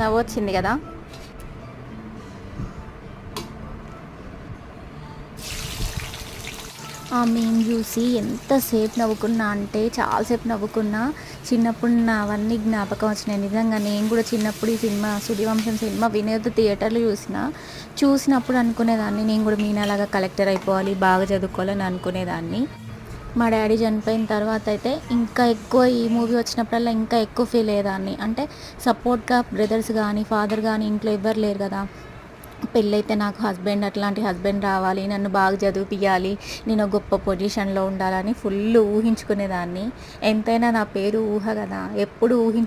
నవ్వొచ్చింది కదా. ఆ మేము చూసి ఎంతసేపు నవ్వుకున్నా అంటే చాలాసేపు నవ్వుకున్నా. చిన్నప్పుడు నావన్నీ జ్ఞాపకం వచ్చినాయి. నిజంగా నేను కూడా చిన్నప్పుడు ఈ సినిమా 'సూర్యవంశం' సినిమా వినోద్ థియేటర్లో చూసినప్పుడు అనుకునేదాన్ని నేను కూడా మీనాలాగా కలెక్టర్ అయిపోవాలి, బాగా చదువుకోవాలని అనుకునేదాన్ని. మా డాడీ చనిపోయిన తర్వాత అయితే ఇంకా ఎక్కువ ఈ మూవీ వచ్చినప్పుడల్లా ఇంకా ఎక్కువ ఫీల్ అయ్యేదాన్ని. అంటే సపోర్ట్గా బ్రదర్స్ కానీ ఫాదర్ కానీ ఇంట్లో ఎవ్వరు లేరు కదా. పెళ్ళైతే నాకు హస్బెండ్ అట్లాంటి హస్బెండ్ రావాలి, నన్ను బాగా చదివిపియాలి, నేను గొప్ప పొజిషన్లో ఉండాలని ఫుల్ ఊహించుకునేదాన్ని. ఎంతైనా నా పేరు ఊహ కదా, ఎప్పుడు